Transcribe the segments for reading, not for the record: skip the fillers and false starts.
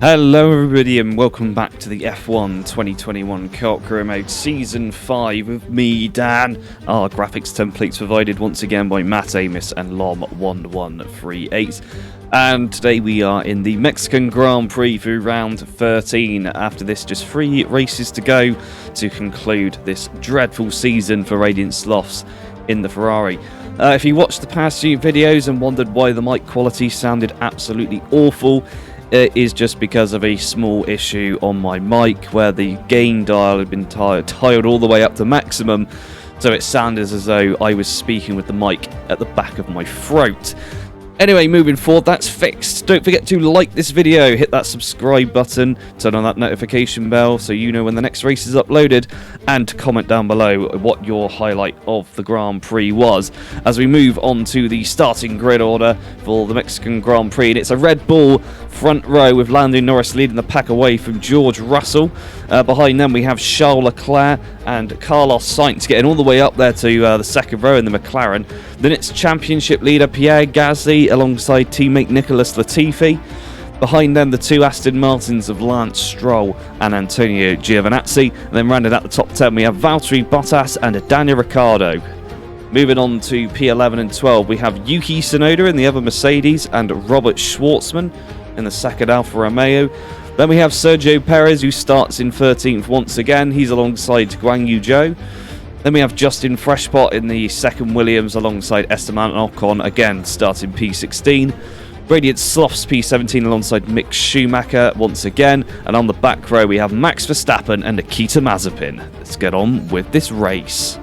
Hello everybody and welcome back to the F1 2021 Co-op Career Mode Season 5 with me, Dan. Our graphics templates provided once again by Matt Amos and Lom1138. And today we are in the Mexican Grand Prix through round 13. After this, just 3 races to go to conclude this dreadful season for Radiant Slothz in the Ferrari. If you watched the past few videos and wondered why the mic quality sounded absolutely awful, it is just because of a small issue on my mic where the gain dial had been tiled all the way up to maximum, so it sounded as though I was speaking with the mic at the back of my throat. Anyway, moving forward, that's fixed. Don't forget to like this video, hit that subscribe button, turn on that notification bell so you know when the next race is uploaded, and comment down below what your highlight of the Grand Prix was. As we move on to the starting grid order for the Mexican Grand Prix, and it's a Red Bull front row with Lando Norris leading the pack away from George Russell. Behind them we have Charles Leclerc and Carlos Sainz getting all the way up there to the second row in the McLaren. Then it's championship leader Pierre Gasly alongside teammate Nicholas Latifi. Behind them, the 2 Aston Martins of Lance Stroll and Antonio Giovinazzi. And then rounded out the top 10, we have Valtteri Bottas and Daniel Ricciardo. Moving on to P11 and 12, we have Yuki Tsunoda in the other Mercedes and Robert Schwartzman in the second Alfa Romeo. Then we have Sergio Perez, who starts in 13th once again. He's alongside Guan Yu Zhou. Then we have Justin Freshpot in the second Williams alongside Esteban Ocon, again starting P16. Radiant Slothz P17 alongside Mick Schumacher once again. And on the back row we have Max Verstappen and Nikita Mazepin. Let's get on with this race.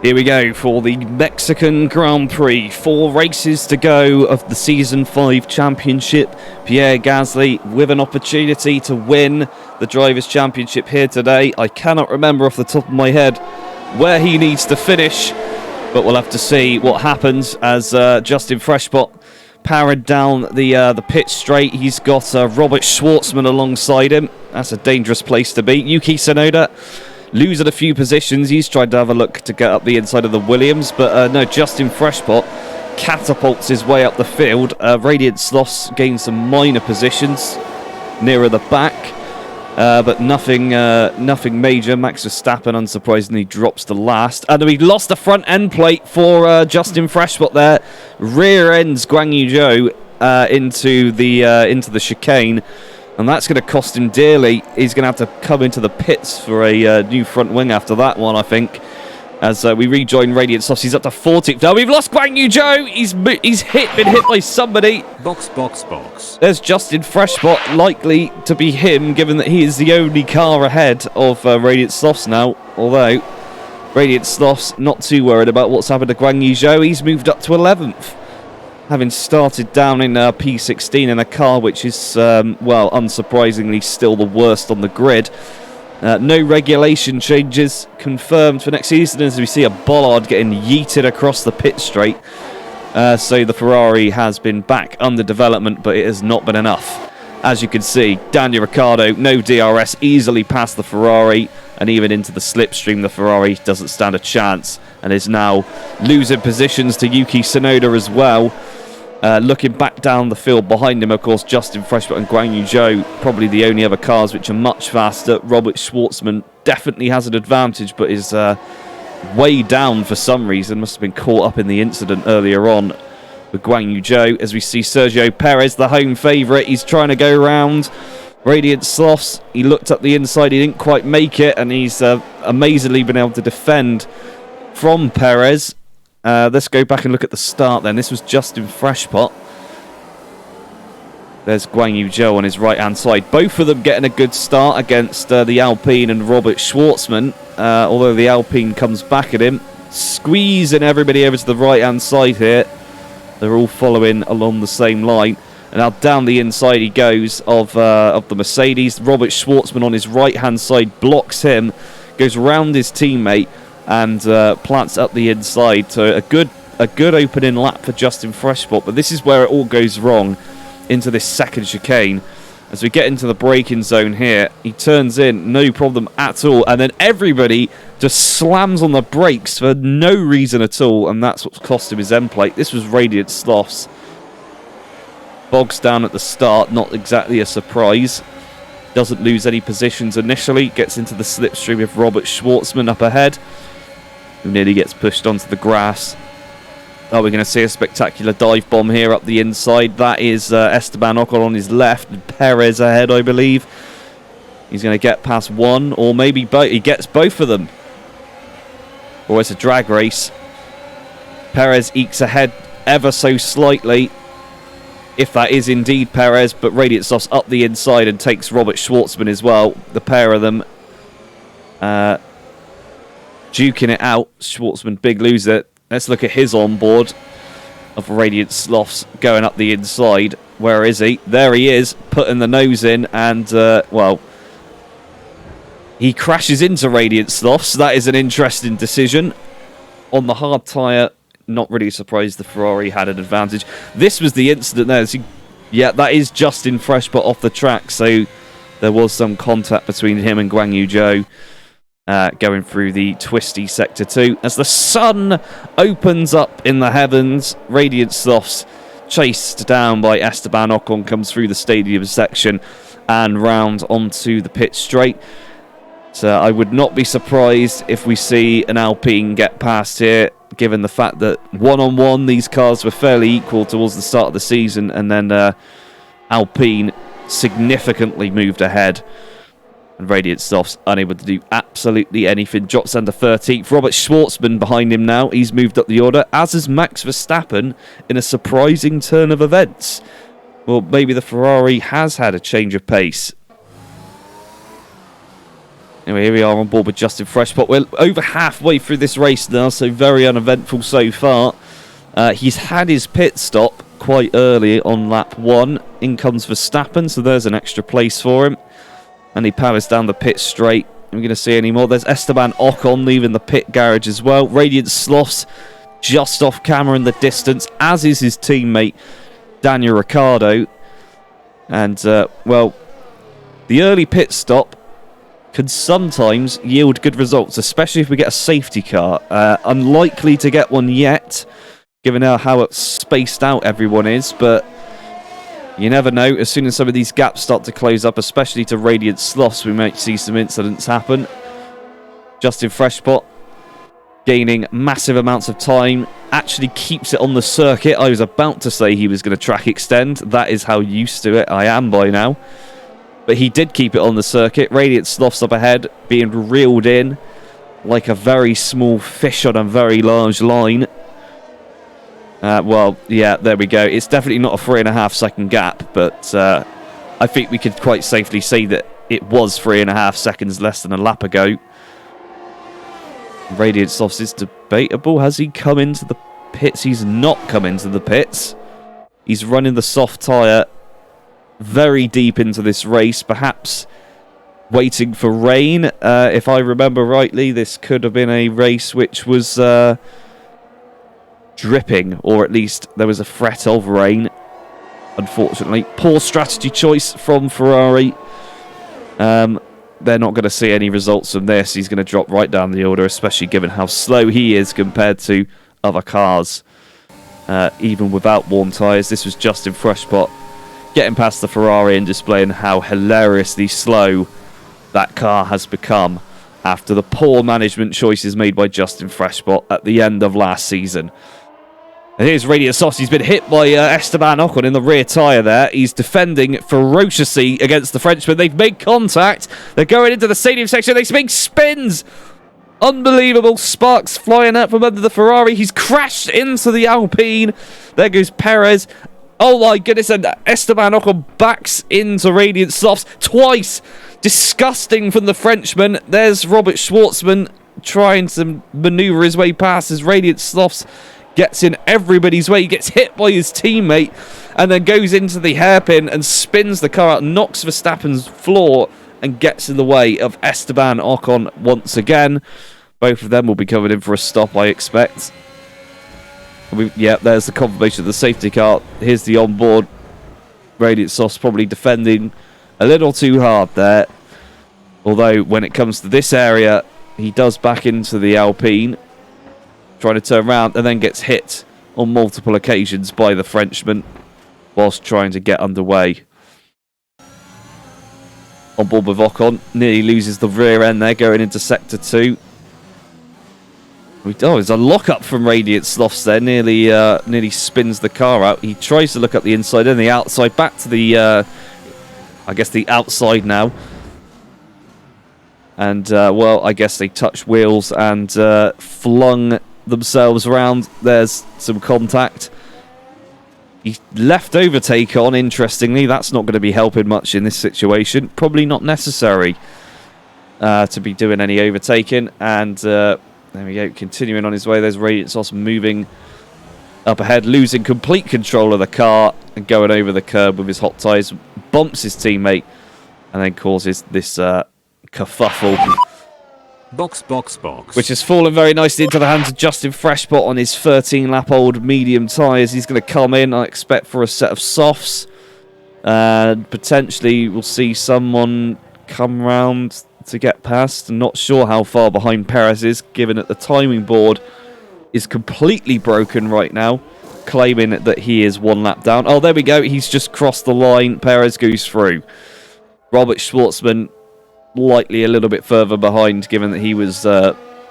Here we go for the Mexican Grand Prix. 4 races to go of the Season 5 Championship. Pierre Gasly with an opportunity to win the Drivers' Championship here today. I cannot remember off the top of my head where he needs to finish, but we'll have to see what happens as Justin Freshpot powered down the pit straight. He's got Robert Schwartzman alongside him. That's a dangerous place to be. Yuki Tsunoda losing a few positions. He's tried to have a look to get up the inside of the Williams, but no, Justin Freshpot catapults his way up the field. Radiant Slothz gains some minor positions nearer the back, but nothing major. Max Verstappen, unsurprisingly, drops to last. And we lost the front end plate for Justin Freshpot there. Rear ends Guan Yu Zhou into the chicane. And that's going to cost him dearly. He's going to have to come into the pits for a new front wing after that one, I think. As we rejoin Radiant Slothz, he's up to 40th. Now we've lost Guan Yu Zhou. He's been hit by somebody. Box. There's Justin Freshpot, likely to be him, given that he is the only car ahead of Radiant Slothz now. Although Radiant Slothz not too worried about what's happened to Guan Yu Zhou. He's moved up to 11th. Having started down in P16 in a car which is, well, unsurprisingly still the worst on the grid. No regulation changes confirmed for next season as we see a bollard getting yeeted across the pit straight. So the Ferrari has been back under development, but it has not been enough. As you can see, Daniel Ricciardo, no DRS, easily past the Ferrari, and even into the slipstream the Ferrari doesn't stand a chance and is now losing positions to Yuki Tsunoda as well. Looking back down the field behind him, of course, Justin Freshpot and Guan Yu Zhou, probably the only other cars which are much faster. Robert Schwartzman definitely has an advantage, but is way down for some reason. Must have been caught up in the incident earlier on with Guan Yu Zhou. As we see Sergio Perez, the home favourite, he's trying to go round Radiant Slothz. He looked up the inside, he didn't quite make it, and he's amazingly been able to defend from Perez. Let's go back and look at the start then. This was Justin Freshpot. There's Guan Yu Zhou on his right-hand side. Both of them getting a good start against the Alpine and Robert Schwartzman. Although the Alpine comes back at him. Squeezing everybody over to the right-hand side here. They're all following along the same line. And now down the inside he goes of the Mercedes. Robert Schwartzman on his right-hand side blocks him. Goes round his teammate and plants up the inside. So a good opening lap for Justin Freshpot, but this is where it all goes wrong into this second chicane. As we get into the braking zone here, he turns in, no problem at all, and then everybody just slams on the brakes for no reason at all, and that's what's cost him his end plate. This was Radiant Slothz. Bogs down at the start, not exactly a surprise. Doesn't lose any positions initially. Gets into the slipstream with Robert Schwartzman up ahead, who nearly gets pushed onto the grass. Oh, we're going to see a spectacular dive bomb here up the inside. That is Esteban Ocon on his left, and Perez ahead, I believe. He's going to get past one, or maybe both. He gets both of them. Or it's a drag race. Perez ekes ahead ever so slightly, if that is indeed Perez, but Radiant Slothz up the inside and takes Robert Schwartzman as well. The pair of them duking it out. Schwartzman, big loser. Let's look at his onboard of Radiant Slothz going up the inside. Where is he? There he is, putting the nose in, and, well, he crashes into Radiant Slothz. That is an interesting decision. On the hard tyre, not really surprised the Ferrari had an advantage. This was the incident there. Yeah, that is Justin Freshbot off the track, so there was some contact between him and Guan Yu Zhou. Going through the twisty Sector 2. As the sun opens up in the heavens, Radiant Slothz, chased down by Esteban Ocon, comes through the stadium section and round onto the pit straight. So I would not be surprised if we see an Alpine get past here, given the fact that one-on-one these cars were fairly equal towards the start of the season, and then Alpine significantly moved ahead. And Radiant Slothz unable to do absolutely anything. Drops under 13th. Robert Schwartzman behind him now. He's moved up the order, as is Max Verstappen, in a surprising turn of events. Well, maybe the Ferrari has had a change of pace. Anyway, here we are on board with Justin Freshbot. We're over halfway through this race now, so very uneventful so far. He's had his pit stop quite early on lap 1. In comes Verstappen, so there's an extra place for him. And he powers down the pit straight. We're going to see any more. There's Esteban Ocon leaving the pit garage as well. Radiant Slothz just off camera in the distance, as is his teammate Daniel Ricciardo. And, well, the early pit stop can sometimes yield good results, especially if we get a safety car. Unlikely to get one yet, given how spaced out everyone is, but you never know. As soon as some of these gaps start to close up, especially to Radiant Slothz, we might see some incidents happen. Justin Freshbot gaining massive amounts of time, actually keeps it on the circuit. I was about to say he was going to track extend. That is how used to it I am by now. But he did keep it on the circuit. Radiant Slothz up ahead, being reeled in like a very small fish on a very large line. Well, yeah, there we go. It's definitely not a 3.5 second gap, but I think we could quite safely say that it was 3.5 seconds less than a lap ago. Radiant Slothz is debatable. Has he come into the pits? He's not come into the pits. He's running the soft tyre very deep into this race, perhaps waiting for rain. If I remember rightly, this could have been a race which was dripping, or at least there was a threat of rain. Unfortunately, poor strategy choice from Ferrari. They're not going to see any results from this. He's going to drop right down the order, especially given how slow he is compared to other cars. Even without warm tyres, this was Justin Freshbot getting past the Ferrari and displaying how hilariously slow that car has become after the poor management choices made by Justin Freshbot at the end of last season. And here's Radiant Slothz. He's been hit by Esteban Ocon in the rear tyre there. He's defending ferociously against the Frenchman. They've made contact. They're going into the stadium section. They make spins. Unbelievable sparks flying out from under the Ferrari. He's crashed into the Alpine. There goes Perez. Oh my goodness, and Esteban Ocon backs into Radiant Slothz twice. Disgusting from the Frenchman. There's Robert Schwartzman trying to manoeuvre his way past as Radiant Slothz gets in everybody's way. He gets hit by his teammate and then goes into the hairpin and spins the car out, knocks Verstappen's floor and gets in the way of Esteban Ocon once again. Both of them will be covered in for a stop, I expect. Yeah, there's the confirmation of the safety car. Here's the onboard. Radiant Slothz probably defending a little too hard there. Although, when it comes to this area, he does back into the Alpine, trying to turn around, and then gets hit on multiple occasions by the Frenchman. whilst trying to get underway. On board with Ocon, nearly loses the rear end there going into Sector 2. Oh, there's a lock-up from Radiant Slothz there, nearly spins the car out. He tries to look up the inside and the outside, back to the, I guess the outside now. And, well, I guess they touched wheels and flung themselves around. There's some contact. He left overtake on, interestingly. That's not going to be helping much in this situation. Probably not necessary to be doing any overtaking. And there we go, continuing on his way. There's Radiant Slothz moving up ahead, losing complete control of the car and going over the curb with his hot tyres. Bumps his teammate and then causes this kerfuffle. Box. Which has fallen very nicely into the hands of Justin Freshpot on his 13-lap-old medium tyres. He's going to come in, I expect, for a set of softs. And potentially we'll see someone come round to get past. I'm not sure how far behind Perez is, given that the timing board is completely broken right now, claiming that he is 1 lap down. Oh, there we go. He's just crossed the line. Perez goes through. Robert Schwartzman likely a little bit further behind, given that he was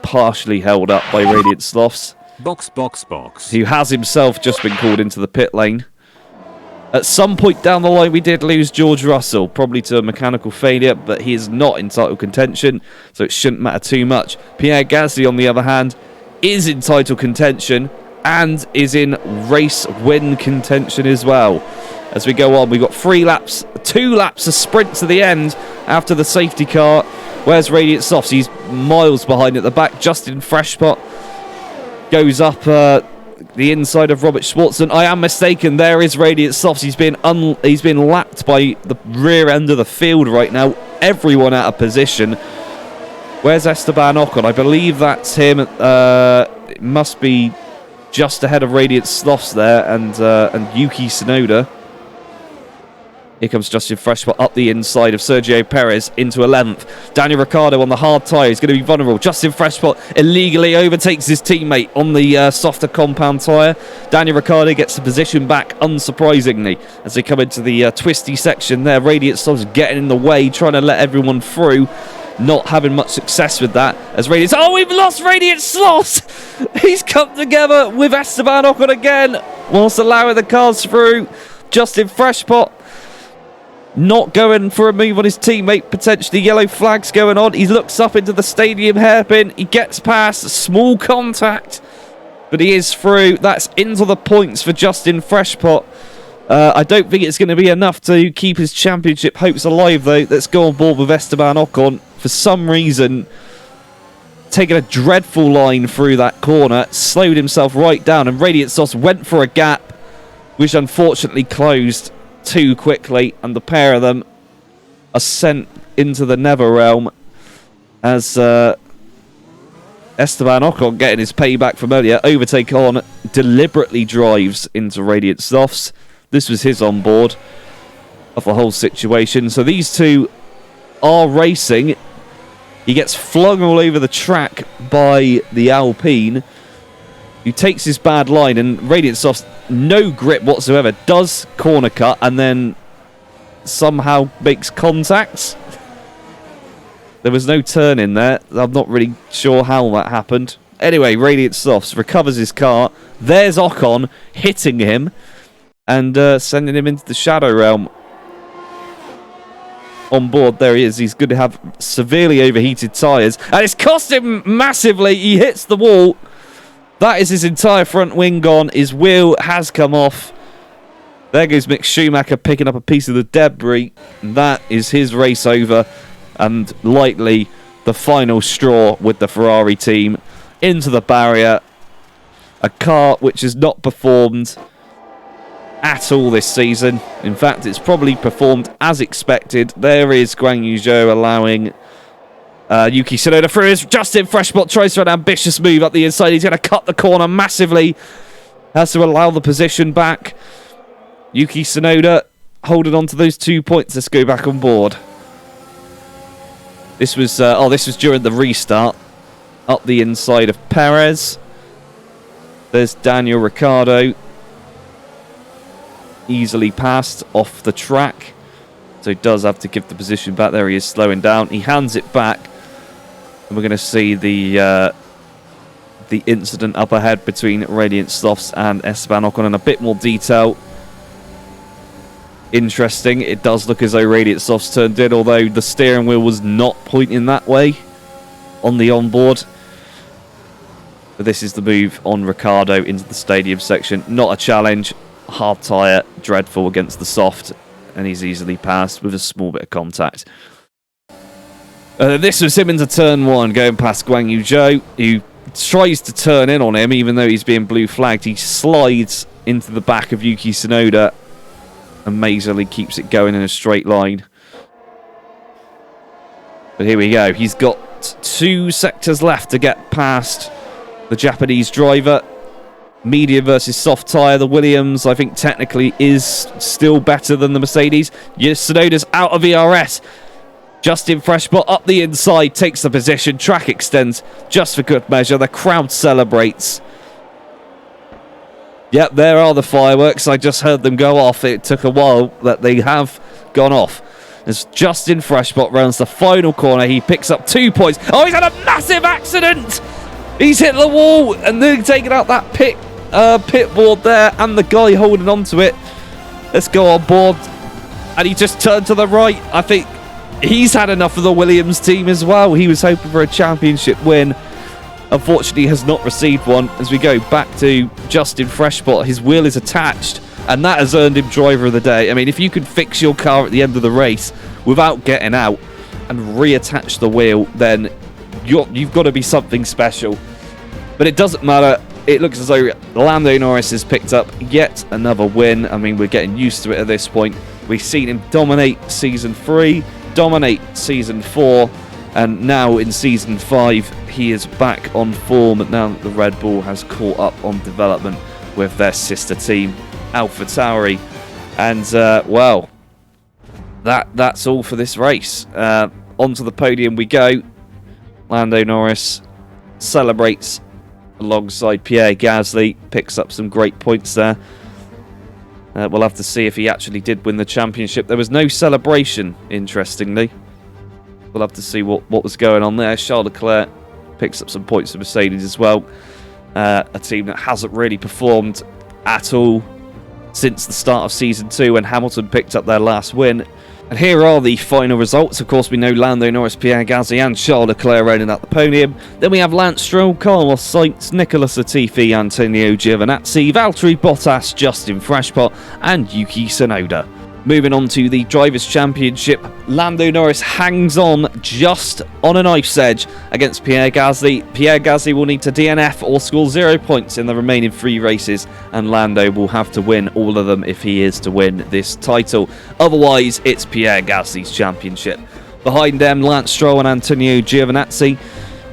partially held up by Radiant Slothz. Box. Who has himself just been called into the pit lane. At some point down the line, we did lose George Russell, probably to a mechanical failure, but he is not in title contention, so it shouldn't matter too much. Pierre Gasly, on the other hand, is in title contention and is in race win contention as well. As we go on, we've got 3 laps, 2 laps, a sprint to the end after the safety car. Where's Radiant Slothz? He's miles behind at the back. Justin Freshpot goes up the inside of Robert Schwartzman. I am mistaken. There is Radiant Slothz. He's been lapped by the rear end of the field right now. Everyone out of position. Where's Esteban Ocon? I believe that's him. It must be just ahead of Radiant Slothz there and Yuki Tsunoda. Here comes Justin Freshpot up the inside of Sergio Perez into 11th. Daniel Ricciardo on the hard tyre is going to be vulnerable. Justin Freshpot illegally overtakes his teammate on the softer compound tyre. Daniel Ricciardo gets the position back, unsurprisingly, as they come into the twisty section there. Radiant Slothz getting in the way, trying to let everyone through. Not having much success with that. As Radiant... Oh, we've lost Radiant Slothz! He's come together with Esteban Ocon again, whilst allowing the cars through. Justin Freshpot not going for a move on his teammate, potentially yellow flags going on. He looks up into the stadium hairpin. He gets past, small contact, but he is through. That's into the points for Justin Freshpot. I don't think it's going to be enough to keep his championship hopes alive, though. Let's go on board with Esteban Ocon. For some reason, taking a dreadful line through that corner, slowed himself right down, and Radiant Slothz went for a gap, which unfortunately closed too quickly, and the pair of them are sent into the Nether Realm as Esteban Ocon, getting his payback from earlier, overtake on, deliberately drives into Radiant Slothz. This was his on board of the whole situation. So these two are racing. He gets flung all over the track by the Alpine, who takes his bad line, and Radiant Slothz, no grip whatsoever, does corner cut and then somehow makes contacts. There was no turn in there. I'm not really sure how that happened. Anyway, Radiant Slothz recovers his car. There's Ocon hitting him and sending him into the Shadow Realm. On board, there he is. He's going to have severely overheated tyres, and it's cost him massively. He hits the wall. That is his entire front wing gone. His wheel has come off. There goes Mick Schumacher picking up a piece of the debris. That is his race over, and likely the final straw with the Ferrari team into the barrier. A car which has not performed at all this season. In fact, it's probably performed as expected. There is Guan Yu Zhou allowing Yuki Tsunoda through. His Justin Freshpot tries for an ambitious move up the inside. He's going to cut the corner massively. Has to allow the position back. Yuki Tsunoda holding on to those 2 points. Let's go back on board. This was during the restart. Up the inside of Perez. There's Daniel Ricciardo. easily passed off the track. So he does have to give the position back. There he is slowing down. He hands it back. And we're going to see the incident up ahead between Radiant Slothz and Esteban Ocon in a bit more detail. Interesting. It does look as though Radiant Slothz turned in, although the steering wheel was not pointing that way on the onboard. But this is the move on Ricciardo into the stadium section. Not a challenge. Hard tyre, dreadful against the soft, and he's easily passed with a small bit of contact. This was him into turn 1, going past Guan Yu Zhou, who tries to turn in on him, even though he's being blue flagged. He slides into the back of Yuki Tsunoda, amazingly keeps it going in a straight line. But here we go. He's got 2 sectors left to get past the Japanese driver. Medium versus soft tyre. The Williams, I think, technically is still better than the Mercedes. Yes, Tsunoda's out of ERS. Justin Freshbot up the inside, takes the position. Track extends just for good measure. The crowd celebrates. Yep, there are the fireworks. I just heard them go off. It took a while, that they have gone off. As Justin Freshbot rounds the final corner, he picks up 2 points. Oh, he's had a massive accident! He's hit the wall, and they're taking out that pit board there, and the guy holding onto it. Let's go on board. And he just turned to the right. I think he's had enough of the Williams team as well. He was hoping for a championship win. Unfortunately, has not received one. As we go back to Justin Freshbot, his wheel is attached, and that has earned him driver of the day. I mean, if you can fix your car at the end of the race without getting out and reattach the wheel, then you've got to be something special. But it doesn't matter. It looks as though Lando Norris has picked up yet another win. I mean, we're getting used to it at this point. We've seen him dominate Season 3, dominate Season 4, and now in Season 5, he is back on form now that the Red Bull has caught up on development with their sister team, AlphaTauri. And, well, that's all for this race. Onto the podium we go. Lando Norris celebrates alongside Pierre Gasly, picks up some great points there. We'll have to see if he actually did win the championship. There was no celebration, interestingly. We'll have to see what was going on there. Charles Leclerc picks up some points for Mercedes as well. A team that hasn't really performed at all since the start of Season 2 when Hamilton picked up their last win. And here are the final results. Of course, we know Lando Norris, Pierre Gasly and Charles Leclerc rounding out the podium. Then we have Lance Stroll, Carlos Sainz, Nicolas Latifi, Antonio Giovinazzi, Valtteri Bottas, Justin Freshbot and Yuki Tsunoda. Moving on to the Drivers' Championship, Lando Norris hangs on just on a knife's edge against Pierre Gasly. Pierre Gasly will need to DNF or score 0 points in the remaining 3 races, and Lando will have to win all of them if he is to win this title. Otherwise, it's Pierre Gasly's championship. Behind them, Lance Stroll and Antonio Giovinazzi,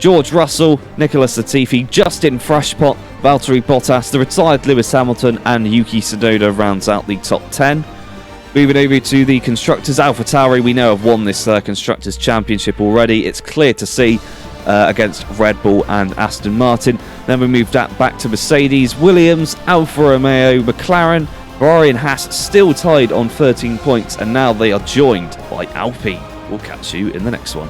George Russell, Nicolas Latifi, Justin Freshbot, Valtteri Bottas, the retired Lewis Hamilton, and Yuki Tsunoda rounds out the top 10. Moving over to the Constructors, AlphaTauri, we know have won this Constructors' Championship already. It's clear to see against Red Bull and Aston Martin. Then we moved back to Mercedes, Williams, Alfa Romeo, McLaren, Ferrari and Haas still tied on 13 points, and now they are joined by Alpine. We'll catch you in the next one.